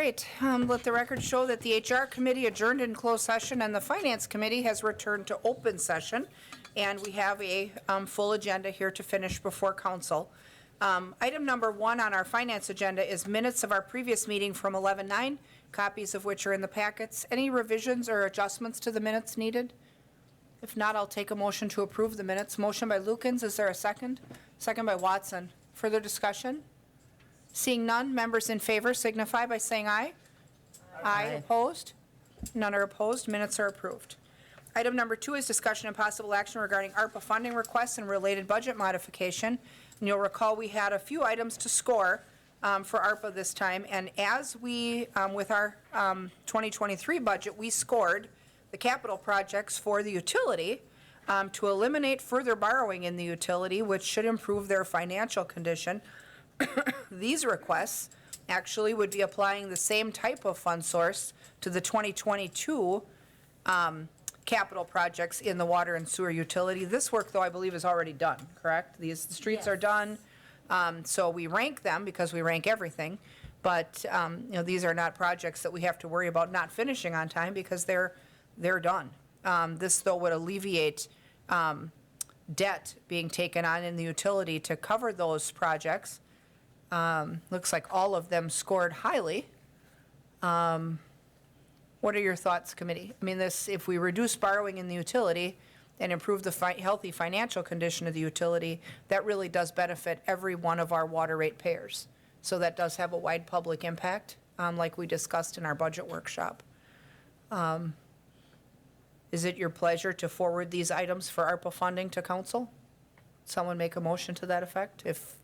right, let the record show that the HR committee adjourned in closed session and the finance committee has returned to open session. And we have a full agenda here to finish before council. Item number 1 on our finance agenda is minutes of our previous meeting from 11/9, copies of which are in the packets. Any revisions or adjustments to the minutes needed? If not, I'll take a motion to approve the minutes. Motion by Lukens, is there a second? Second by Watson. Further discussion? Seeing none, members in favor signify by saying aye. Aye. Opposed? None are opposed. Minutes are approved. Item number 2 is discussion and possible action regarding ARPA funding requests and related budget modification. And you'll recall we had a few items to score for ARPA this time. And as we, with our 2023 budget, we scored the capital projects for the utility to eliminate further borrowing in the utility, which should improve their financial condition. These requests actually would be applying the same type of fund source to the 2022 capital projects in the water and sewer utility. This work, though, I believe is already done, correct? The streets are done. So we rank them because we rank everything. But, these are not projects that we have to worry about not finishing on time because they're done. This, though, would alleviate debt being taken on in the utility to cover those projects. Looks like all of them scored highly. What are your thoughts, committee? I mean, if we reduce borrowing in the utility and improve the healthy financial condition of the utility, that really does benefit every one of our water rate payers. So that does have a wide public impact, like we discussed in our budget workshop. Is it your pleasure to forward these items for ARPA funding to council? Someone make a motion to that effect? If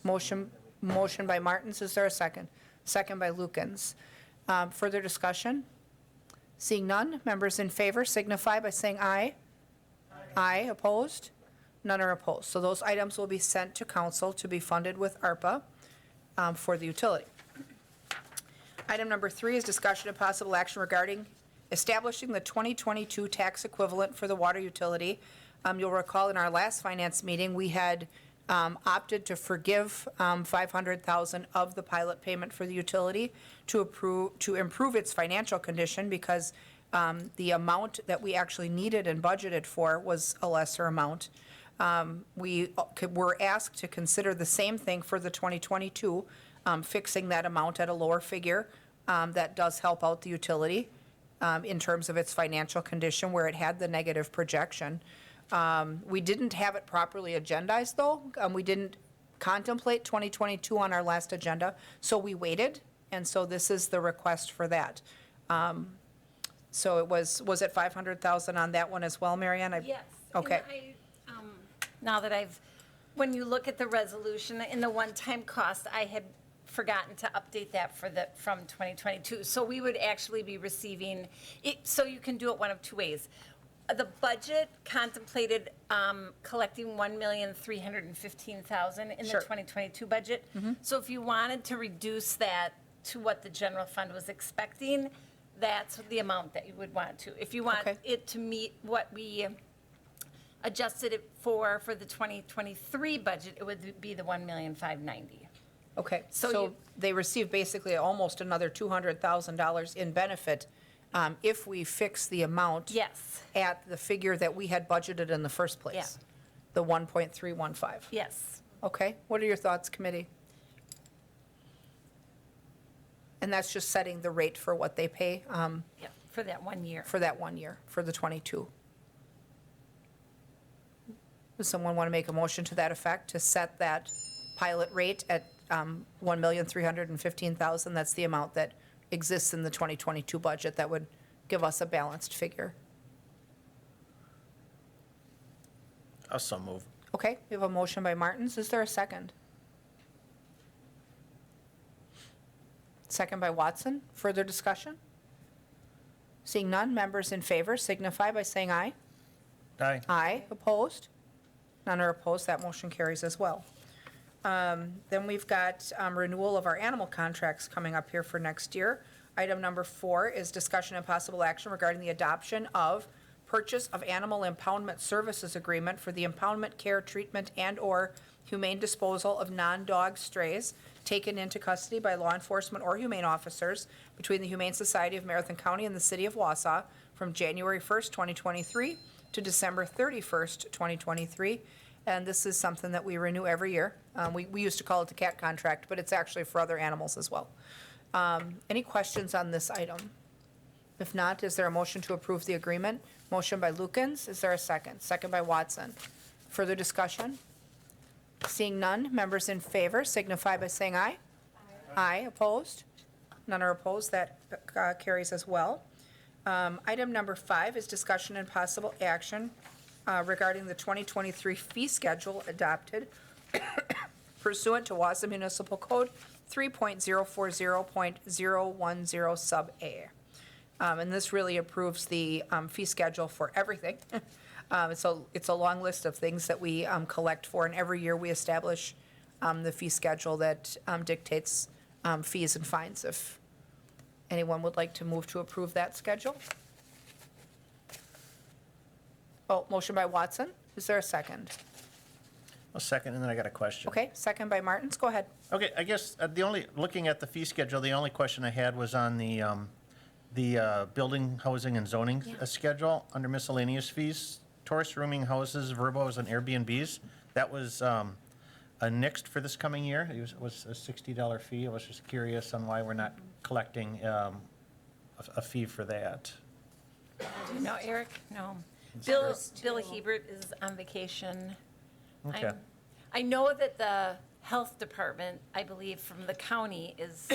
motion by Martins, is there a second? Second by Lukens. Further discussion? Seeing none, members in favor signify by saying aye. Aye. Opposed? None are opposed. So those items will be sent to council to be funded with ARPA for the utility. Item number 3 is discussion of possible action regarding establishing the 2022 tax equivalent for the water utility. You'll recall in our last finance meeting, we had opted to forgive $500,000 of the pilot payment for the utility to improve its financial condition because the amount that we actually needed and budgeted for was a lesser amount. We were asked to consider the same thing for the 2022, fixing that amount at a lower figure. That does help out the utility in terms of its financial condition where it had the negative projection. We didn't have it properly agendized, though. We didn't contemplate 2022 on our last agenda, so we waited, and so this is the request for that. So it was it 500,000 on that one as well, Marianne? Yes. Okay. And now that when you look at the resolution in the one-time cost, I had forgotten to update that from 2022. So we would actually be receiving it, so you can do it one of two ways. The budget contemplated collecting $1,315,000 in the 2022 budget. So if you wanted to reduce that to what the general fund was expecting, that's the amount that you would want to. If you want it to meet what we adjusted it for the 2023 budget, it would be the $1,590,000. Okay, so they receive basically almost another $200,000 in benefit if we fix the amount at the figure that we had budgeted in the first place, the 1.315. Yes. Okay, what are your thoughts, committee? And that's just setting the rate for what they pay For that 1 year. for that 1 year, for the 22. Does someone want to make a motion to that effect, to set that pilot rate at $1,315,000? That's the amount that exists in the 2022 budget that would give us a balanced figure. I'll so move. Okay, we have a motion by Martins. Is there a second? Second by Watson. Further discussion? Seeing none, members in favor signify by saying aye. Aye. Aye. Opposed? None are opposed. That motion carries as well. Then we've got renewal of our animal contracts coming up here for next year. Item number 4 is discussion and possible action regarding the adoption of purchase of animal impoundment services agreement for the impoundment care, treatment, and/or humane disposal of non-dog strays taken into custody by law enforcement or humane officers between the Humane Society of Marathon County and the City of Wausau from January 1st, 2023 to December 31st, 2023. And this is something that we renew every year. We used to call it the cat contract, but it's actually for other animals as well. Any questions on this item? If not, is there a motion to approve the agreement? Motion by Lukens, is there a second? Second by Watson. Further discussion? Seeing none, members in favor signify by saying aye. Aye, opposed? None are opposed, that carries as well. Item number 5 is discussion and possible action regarding the 2023 fee schedule adopted pursuant to Wausau Municipal Code 3.040.010 sub A. And this really approves the fee schedule for everything. It's a long list of things that we collect for, and every year we establish the fee schedule that dictates fees and fines. If anyone would like to move to approve that schedule. Oh, motion by Watson. Is there a second? A second, and then I got a question. Okay, second by Martins. Go ahead. Okay, I guess looking at the fee schedule, the only question I had was on the building, housing, and zoning schedule under miscellaneous fees. Tourist rooming houses, verbos, and Airbnbs. That was nixed for this coming year. It was a $60 fee. I was just curious on why we're not collecting a fee for that. No, Eric, no. Bill Hebert is on vacation. Okay. I know that the health department, I believe, from the county is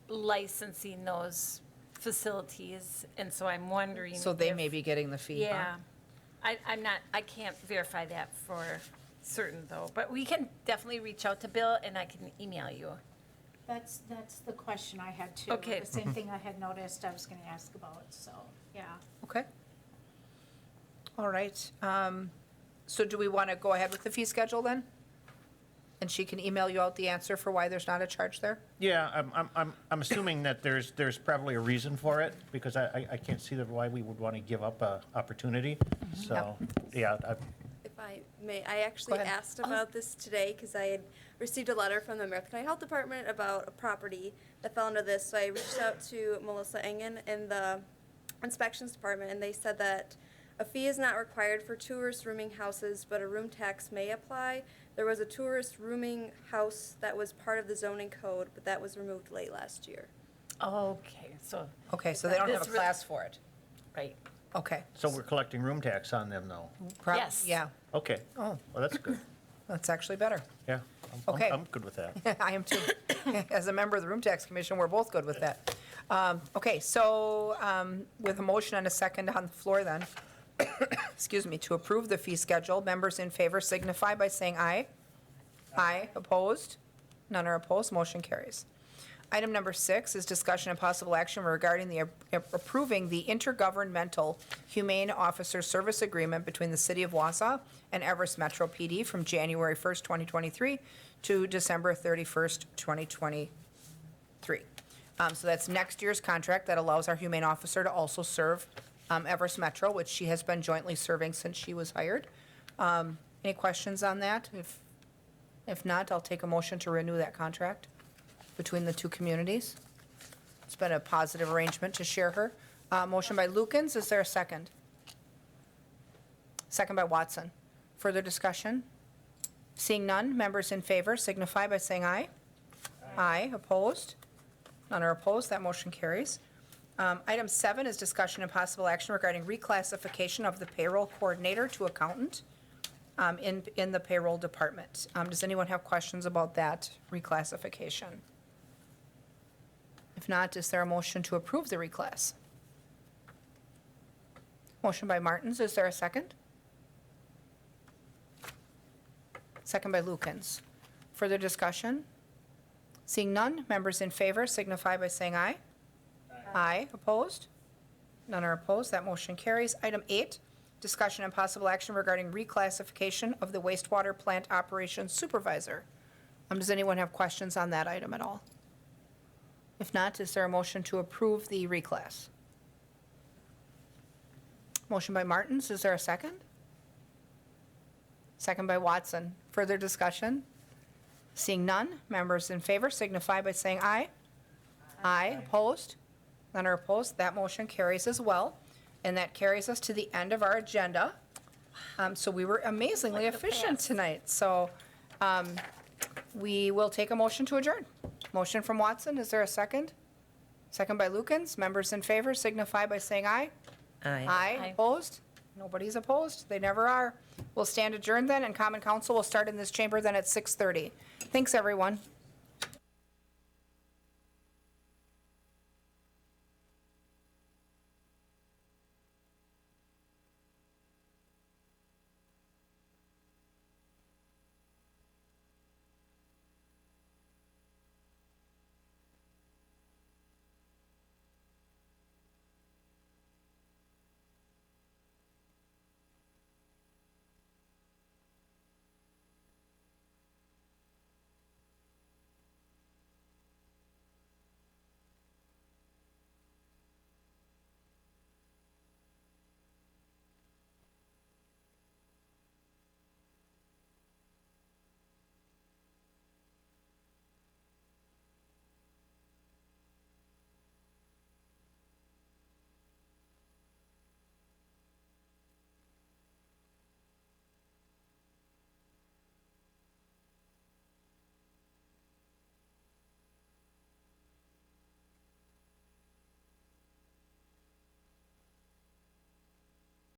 licensing those facilities, and so I'm wondering. So they if- may be getting the fee, huh? Yeah. I can't verify that for certain, though, but we can definitely reach out to Bill, and I can email you. That's the question I had too. Okay. The same thing I had noticed I was gonna ask about, so, yeah. Okay. All right. So do we want to go ahead with the fee schedule then? And she can email you out the answer for why there's not a charge there? Yeah, I'm assuming that there's probably a reason for it, because I can't see why we would want to give up a opportunity. So, yeah, If I may, I actually ahead. asked about this today because I had received a letter from the Marathon County Health Department about a property that fell under this. So I reached out to Melissa Engen in the inspections department, and they said that a fee is not required for tourist rooming houses, but a room tax may apply. There was a tourist rooming house that was part of the zoning code, but that was removed late last year. Okay, so, Okay, so they don't have a This re- class for it? right. Okay. so we're collecting room tax on them though. Yes. Yeah, Okay, Oh. well, that's good. that's actually better. Yeah, Okay. I'm good with that. I am too. As a member of the Room Tax Commission, we're both good with that. Okay, so with a motion and a second on the floor then, excuse me, to approve the fee schedule, members in favor signify by saying aye. Aye, opposed? None are opposed, motion carries. Item number 6 is discussion and possible action regarding the approving the intergovernmental humane officer service agreement between the City of Wausau and Everest Metro PD from January 1st, 2023 to December 31st, 2023. So that's next year's contract that allows our humane officer to also serve Everest Metro, which she has been jointly serving since she was hired. Any questions on that? If not, I'll take a motion to renew that contract between the two communities. It's been a positive arrangement to share her. Motion by Lukens, is there a second? Second by Watson. Further discussion? Seeing none, members in favor signify by saying aye. Aye, opposed? None are opposed, that motion carries. Item 7 is discussion and possible action regarding reclassification of the payroll coordinator to accountant in the payroll department. Does anyone have questions about that reclassification? If not, is there a motion to approve the reclass? Motion by Martins, is there a second? Second by Lukens. Further discussion? Seeing none, members in favor signify by saying aye. Aye, opposed? None are opposed, that motion carries. Item 8, discussion and possible action regarding reclassification of the wastewater plant operations supervisor. Does anyone have questions on that item at all? If not, is there a motion to approve the reclass? Motion by Martins, is there a second? Second by Watson. Further discussion? Seeing none, members in favor signify by saying aye. Aye. Opposed? None are opposed. That motion carries as well. And that carries us to the end of our agenda. So we were amazingly Like the efficient past. tonight. So we will take a motion to adjourn. Motion from Watson. Is there a second? Second by Lukens. Members in favor signify by saying aye. Aye. Aye. Aye. Opposed? Nobody's opposed. They never are. We'll stand adjourned then, and Common Council will start in this chamber then at 6:30. Thanks, everyone.